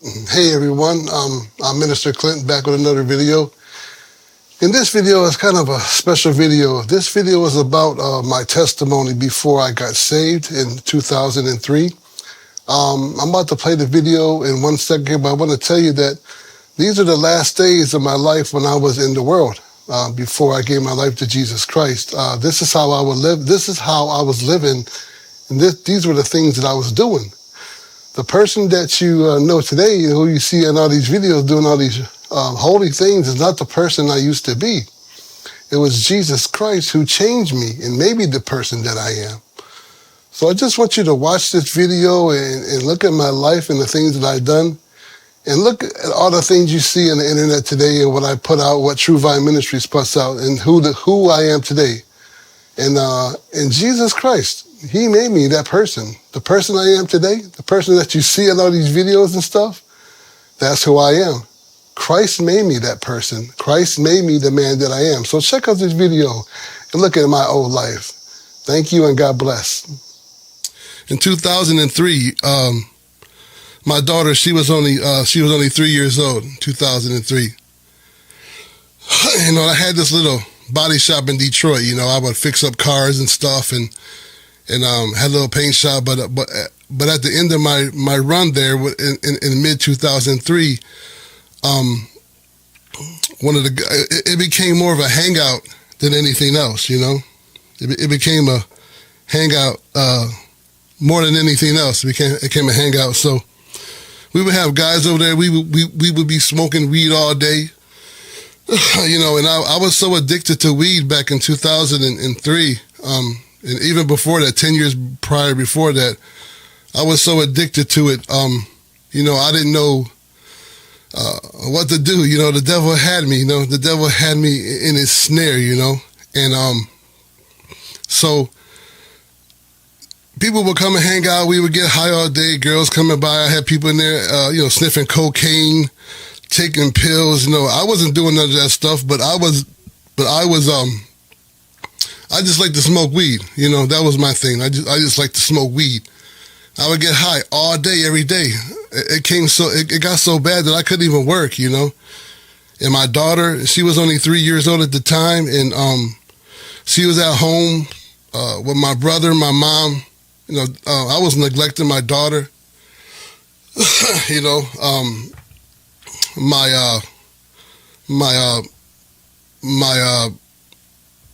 Hey everyone, I'm Minister Clint back with another video. In this video, it's kind of a special video. This video is about my testimony before I got saved in 2003. I'm about to play the video in 1 second, but I want to tell you that these are the last days of my life when I was in the world, before I gave my life to Jesus Christ. This is how I would live. This is how I was living, and these were the things that I was doing. The person that you know today, who you see in all these videos doing all these holy things, is not the person I used to be. It was Jesus Christ who changed me and made me the person that I am. So I just want you to watch this video and look at my life and the things that I've done. And look at all the things you see on the internet today and what I put out, what True Vine Ministries puts out, and who I am today. And Jesus Christ, He made me that person. The person I am today, the person that you see in all these videos and stuff, that's who I am. Christ made me that person. Christ made me the man that I am. So check out this video and look at my old life. Thank you and God bless. In 2003, my daughter, she was only 3 years old in 2003. I had this little body shop in Detroit. I would fix up cars and stuff and had a little paint shop. But at the end of my run there in mid 2003, it became more of a hangout than anything else. It became a hangout more than anything else. It became a hangout. So we would have guys over there. We would be smoking weed all day. And I was so addicted to weed back in 2003, and even before that, 10 years prior before that, I was so addicted to it. I didn't know what to do. The devil had me. The devil had me in his snare. And so people would come and hang out. We would get high all day. Girls coming by. I had people in there, sniffing cocaine, taking pills. I wasn't doing none of that stuff, but I just like to smoke weed. That was my thing. I just like to smoke weed. I would get high all day, every day. It got so bad that I couldn't even work, And my daughter, she was only 3 years old at the time, and she was at home with my brother, my mom. I was neglecting my daughter.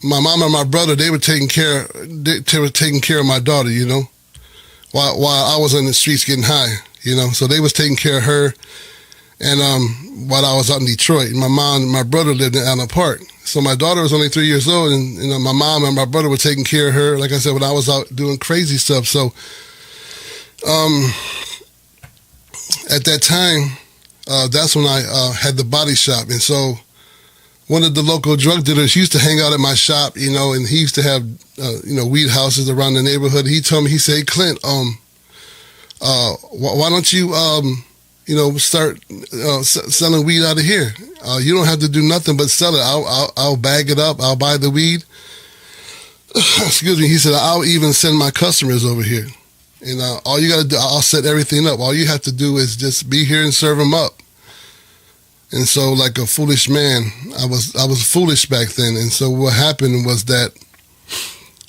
My mom and my brother, they were taking care of my daughter, while I was on the streets getting high, so they was taking care of her. And while I was out in Detroit, my mom and my brother lived in Allen Park. So my daughter was only 3 years old, and my mom and my brother were taking care of her, like I said, when I was out doing crazy stuff. So at that time, that's when I had the body shop. And so one of the local drug dealers used to hang out at my shop, and he used to have, weed houses around the neighborhood. He told me, he said, "Hey, Clint, why don't you, start selling weed out of here? You don't have to do nothing but sell it. I'll bag it up. I'll buy the weed." Excuse me. He said, "I'll even send my customers over here. And all you got to do, I'll set everything up. All you have to do is just be here and serve them up." And so, like a foolish man, I was foolish back then. And so what happened was that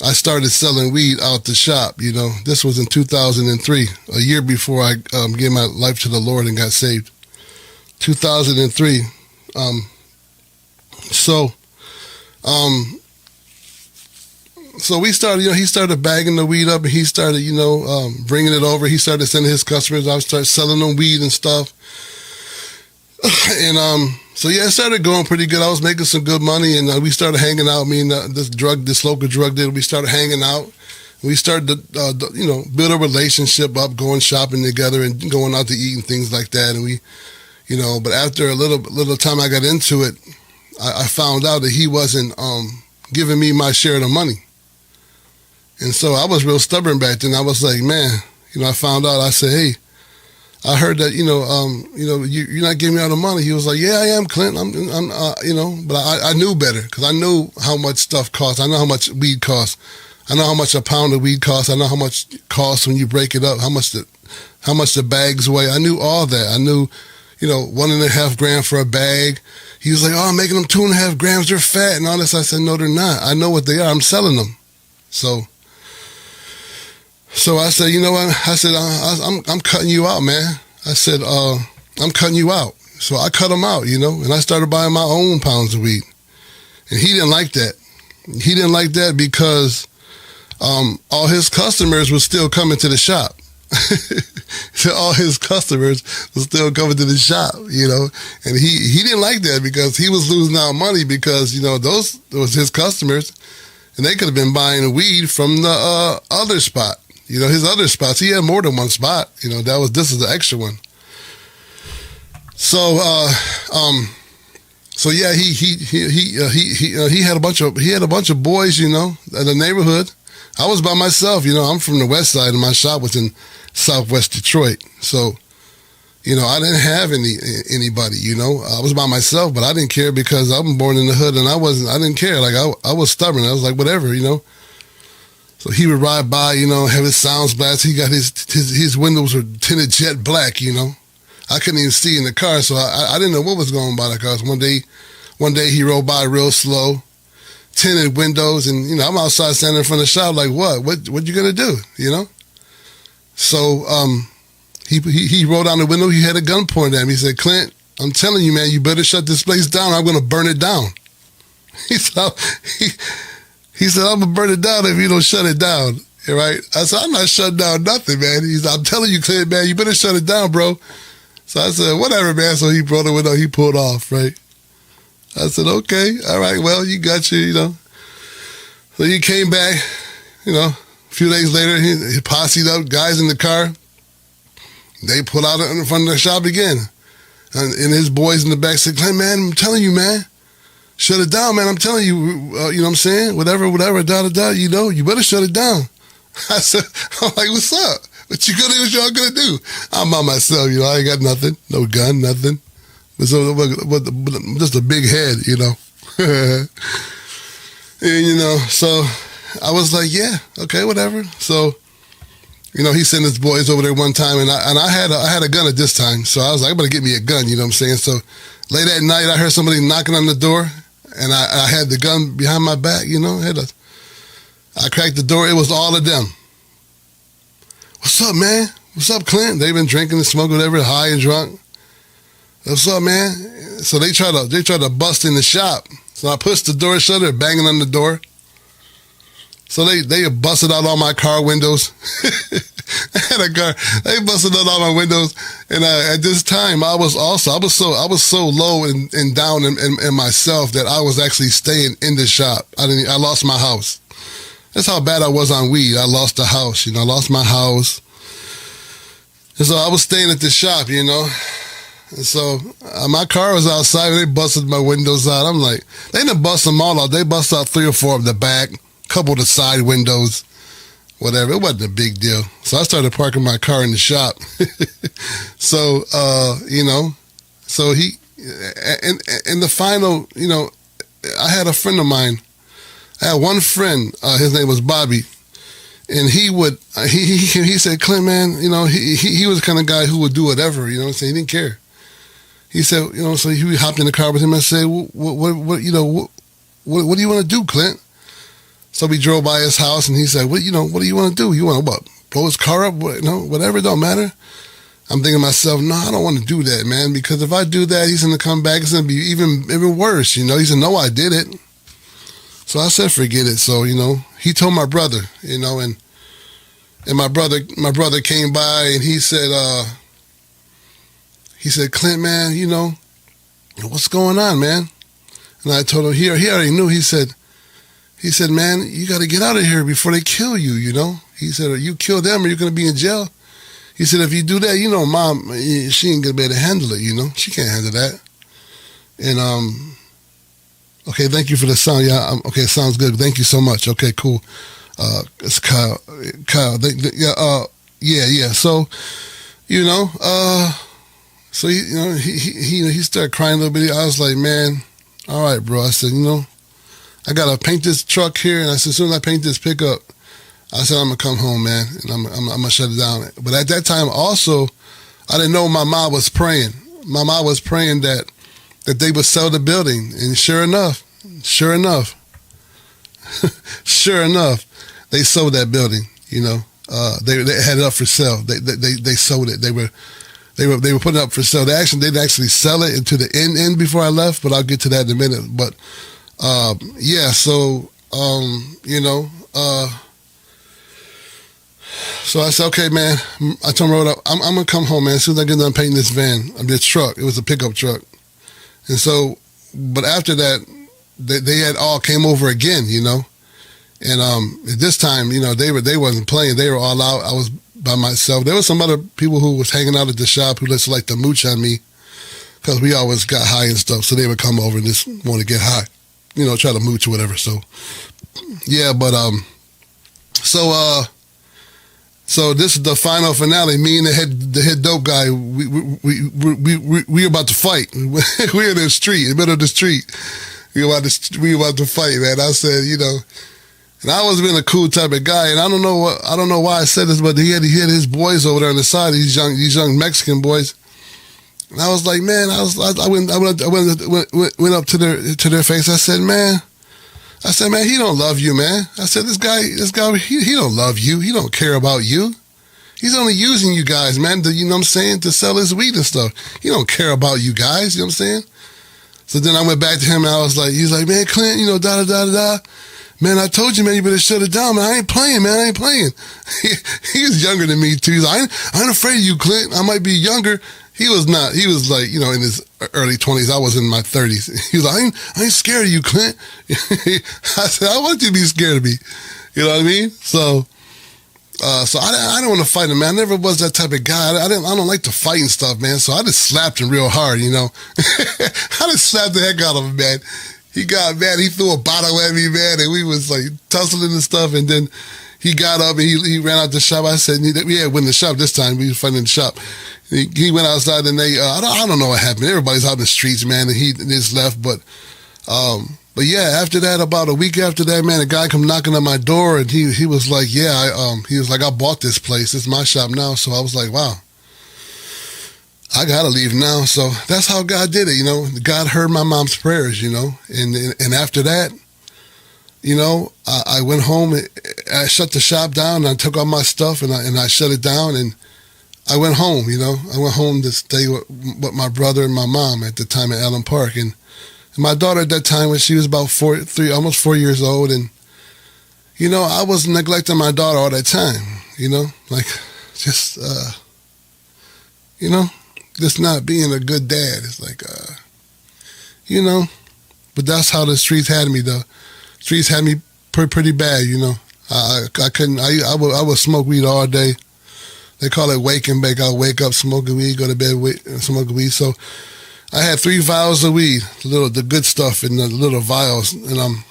I started selling weed out the shop. This was in 2003, a year before I gave my life to the Lord and got saved. 2003. So we started, he started bagging the weed up, and he started, bringing it over. He started sending his customers. I started selling them weed and stuff. And so yeah, it started going pretty good. I was making some good money, and we started hanging out. Me and this local drug dealer, we started hanging out. We started to, build a relationship up, going shopping together and going out to eat and things like that. And we, but after a little time I got into it, I found out that he wasn't giving me my share of the money. And so I was real stubborn back then. I was like, man, I found out. I said, "Hey, I heard that, you're not giving me all the money." He was like, "Yeah, I am, Clint. But I knew better, because I knew how much stuff costs. I know how much weed costs. I know how much a pound of weed costs. I know how much it costs when you break it up, how much how much the bags weigh. I knew all that. I knew, 1.5 grams for a bag. He was like, oh, I'm making them 2.5 grams. They're fat and all this. I said, no, they're not. I know what they are. I'm selling them. So I said, you know what? I said, I'm cutting you out, man. I said, I'm cutting you out. So I cut him out, and I started buying my own pounds of weed. And he didn't like that. He didn't like that because all his customers were still coming to the shop. So all his customers were still coming to the shop, and he didn't like that because he was losing out money because, those was his customers and they could have been buying the weed from the other spot. His other spots, he had more than one spot. This is the extra one. So, yeah, he had a bunch of boys, in the neighborhood. I was by myself, I'm from the west side and my shop was in Southwest Detroit. So, I didn't have anybody, I was by myself, but I didn't care because I'm born in the hood and I didn't care. Like I was stubborn. I was like, whatever, So he would ride by, have his sounds blast. He got his windows were tinted jet black, I couldn't even see in the car, so I didn't know what was going on by the cars. One day he rode by real slow, tinted windows, and I'm outside standing in front of the shop like, what you gonna do, So he rolled down the window. He had a gun pointed at me. He said, Clint, I'm telling you, man, you better shut this place down. I'm gonna burn it down. He said, I'm gonna burn it down if you don't shut it down. Right? I said, I'm not shutting down nothing, man. He said, I'm telling you, Clint, man, you better shut it down, bro. So I said, whatever, man. So he brought the window, he pulled off, right? I said, okay, all right, well, you got you, So he came back, a few days later, he posseed up, guys in the car. They pulled out in front of the shop again. And his boys in the back said, Clint, man, I'm telling you, man, shut it down, man. I'm telling you, you know what I'm saying? Whatever, you better shut it down. I said, I'm like, what's up? What y'all gonna do? I'm by myself, I ain't got nothing, no gun, nothing. But just a big head, And, so I was like, yeah, okay, whatever. So, he sent his boys over there one time, and I had a gun at this time. So I was like, I'm gonna get me a gun, you know what I'm saying? So late at night, I heard somebody knocking on the door, and I had the gun behind my back, I cracked the door. It was all of them. What's up, man? What's up, Clint? They've been drinking and smoking, whatever, high and drunk. What's up, man? So they try to bust in the shop. So I pushed the door shut, they're banging on the door. So they busted out all my car windows. I had a car. They busted out all my windows. And at this time, I was so low and down in myself that I was actually staying in the shop. I lost my house. That's how bad I was on weed. I lost the house, I lost my house. And so I was staying at the shop, And so my car was outside and they busted my windows out. I'm like, they didn't bust them all out. They busted out 3 or 4 of the back, couple of the side windows, whatever. It wasn't a big deal. So I started parking my car in the shop. So, so he, and the final, I had a friend of mine. I had one friend, his name was Bobby, and he said, Clint, man, he was the kind of guy who would do whatever, he didn't care. He said, so he hopped in the car with him and said, what do you want to do, Clint? So we drove by his house and he said, what do you want to do? You want to what? Blow his car up? Whatever, it don't matter. I'm thinking to myself, no, I don't want to do that, man, because if I do that, he's going to come back. It's going to be even worse, He said, no, I did it. So I said, forget it. So, he told my brother, and my brother came by and he said, Clint, man, what's going on, man? And I told him, he already knew. He said, man, you got to get out of here before they kill you, He said, you kill them or you're going to be in jail. He said, if you do that, Mom, she ain't going to be able to handle it, She can't handle that. And, okay, thank you for the sound. Yeah, okay, sounds good. Thank you so much. Okay, cool. It's Kyle. Yeah. So, so he started crying a little bit. I was like, man, all right, bro. I said, I gotta paint this truck here, and I said, as soon as I paint this pickup, I said, I'm going to come home, man, and I'm going to shut it down. But at that time, also, I didn't know my mom was praying. My mom was praying that they would sell the building. And sure enough, sure enough, they sold that building, you know. They had it up for sale. They sold it. They were putting it up for sale. They didn't actually sell it into the end before I left, but I'll get to that in a minute. But yeah, so you know, so I said, okay, man. I told him, I'm gonna come home, man. As soon as I get done painting this van, this truck. It was a pickup truck, and so, but after that, they had all came over again, you know. And this time, you know, they wasn't playing. They were all out. I was by myself. There was some other people who was hanging out at the shop who just like to mooch on me because we always got high and stuff. So they would come over and just want to get high, you know, try to mooch or whatever. So yeah, but so this is the final finale. Me and the head dope guy, we were about to fight. We're in the street, in the middle of the street. We were about to fight, man. I said, you know. And I was being a cool type of guy, and I don't know why I said this, but he had his boys over there on the side, these young Mexican boys. And I was like, man, I went up to their face. I said, man, he don't love you, man. I said, this guy, he don't love you. He don't care about you. He's only using you guys, man, you know what I'm saying, to sell his weed and stuff. He don't care about you guys, you know what I'm saying? So then I went back to him, and I was like, he's like, man, Clint, you know, da-da-da-da-da. Man, I told you, man, you better shut it down, man. I ain't playing, man. I ain't playing. He was younger than me, too. He's like, I ain't afraid of you, Clint. I might be younger. He was not. He was like, you know, in his early 20s. I was in my 30s. He was like, I ain't scared of you, Clint. I said, I want you to be scared of me. You know what I mean? So I don't want to fight him, man. I never was that type of guy. I don't like to fight and stuff, man. So I just slapped him real hard, you know. I just slapped the heck out of him, man. He got mad. He threw a bottle at me, man, and we was like tussling and stuff. And then he got up and he ran out the shop. I said, we had win the shop this time. We was fighting in the shop. He went outside and I don't know what happened. Everybody's out in the streets, man, and he just left. But yeah, after that, about a week after that, man, a guy come knocking on my door and he was like, yeah, he was like, I bought this place. It's my shop now. So I was like, wow. I gotta leave now. So that's how God did it, you know. God heard my mom's prayers, you know. And after that, you know, I went home. I shut the shop down. And I took all my stuff and I shut it down. And I went home, you know. I went home to stay with my brother and my mom at the time at Allen Park. And my daughter at that time, when she was about almost 4 years old. And, you know, I was neglecting my daughter all that time, you know. Like, just, you know. Just not being a good dad. It's like, you know, but that's how the streets had me, though. Streets had me pretty bad, you know. I couldn't, I would smoke weed all day. They call it wake and bake. I'll wake up smoking weed, go to bed smoking weed. So I had 3 vials of weed, the good stuff in the little vials. And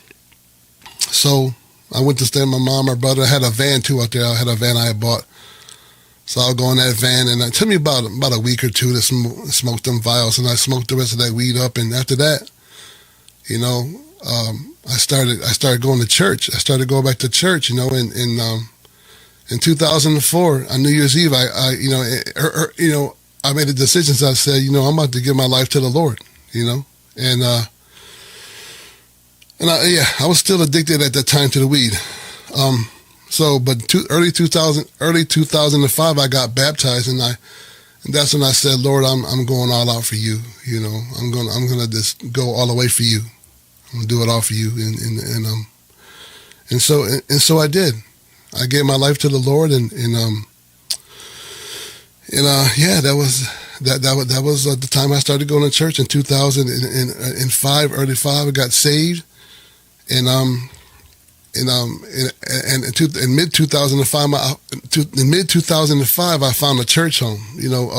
so I went to stay with my mom, my brother. I had a van, too, out there. I had a van I had bought. So I'll go in that van, and it took me about a week or two to smoke them vials, and I smoked the rest of that weed up. And after that, you know, I started going to church. I started going back to church, you know. In 2004 on New Year's Eve, I made a decision. So I said, you know, I'm about to give my life to the Lord, you know, and I was still addicted at that time to the weed. So, but early 2005, I got baptized, and that's when I said, Lord, I'm going all out for you. You know, I'm gonna just go all the way for you. I'm gonna do it all for you, and so I did. I gave my life to the Lord, that was the time I started going to church in 2005, early 5. I got saved, in mid 2005, I found a church home, you know,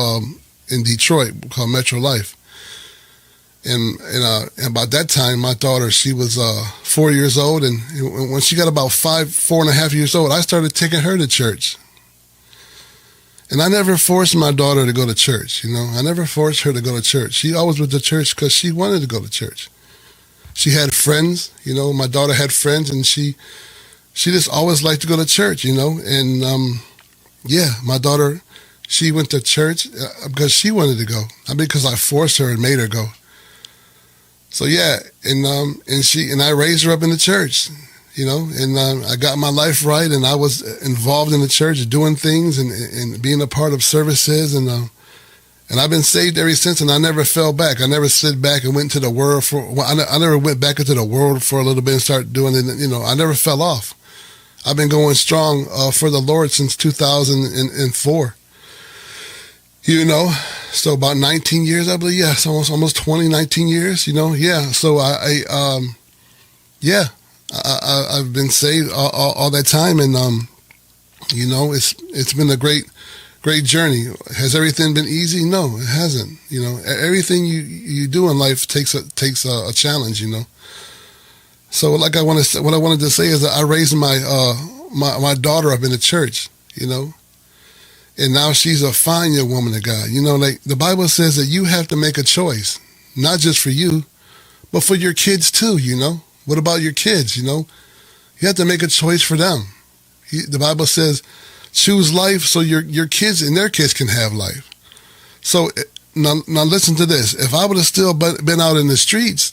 in Detroit called Metro Life. And about that time, my daughter, she was 4 years old, and when she got about 4.5 years old, I started taking her to church. And I never forced my daughter to go to church, you know. I never forced her to go to church. She always went to church because she wanted to go to church. She had friends, you know. My daughter had friends, and she she just always liked to go to church, and yeah, my daughter, she went to church because she wanted to go. I mean, because I forced her and made her go. So yeah, and I raised her up in the church, and I got my life right, and I was involved in the church, doing things and being a part of services, and I've been saved ever since, and I never fell back. I never slid back and went into the world I never went back into the world for a little bit and started doing it. I never fell off. I've been going strong for the Lord since 2004. So about 19 years, I believe. Yes, almost 20, 19 years. Yeah. So I've been saved all that time, and it's been a great journey. Has everything been easy? No, it hasn't. Everything you do in life takes a challenge. So what I wanted to say is that I raised my daughter up in the church. And now she's a fine young woman of God. Like the Bible says that you have to make a choice, not just for you, but for your kids too. What about your kids? You have to make a choice for them. The Bible says, choose life so your kids and their kids can have life. So now listen to this. If I would have still been out in the streets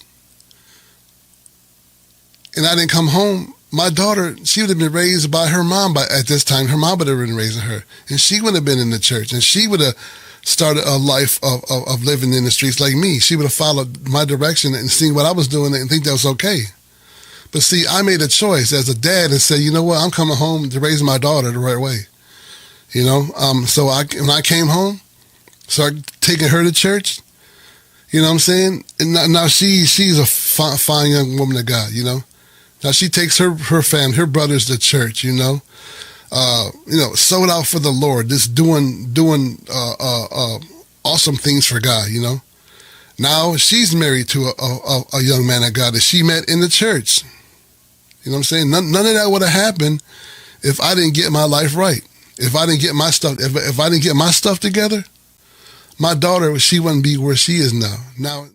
and I didn't come home, my daughter, she would have been raised by her mom at this time. Her mom would have been raising her, and she would have been in the church, and she would have started a life of living in the streets like me. She would have followed my direction and seen what I was doing and think that was okay. But see, I made a choice as a dad and said, you know what, I'm coming home to raise my daughter the right way. So when I came home, started taking her to church, you know what I'm saying? And now she's a fine young woman of God, Now she takes her family, her brothers to church, sold out for the Lord, just doing awesome things for God, Now she's married to a young man of God that she met in the church. You know what I'm saying? None of that would have happened if I didn't get my life right. If I didn't get my stuff, if I didn't get my stuff together, my daughter, she wouldn't be where she is now. Now.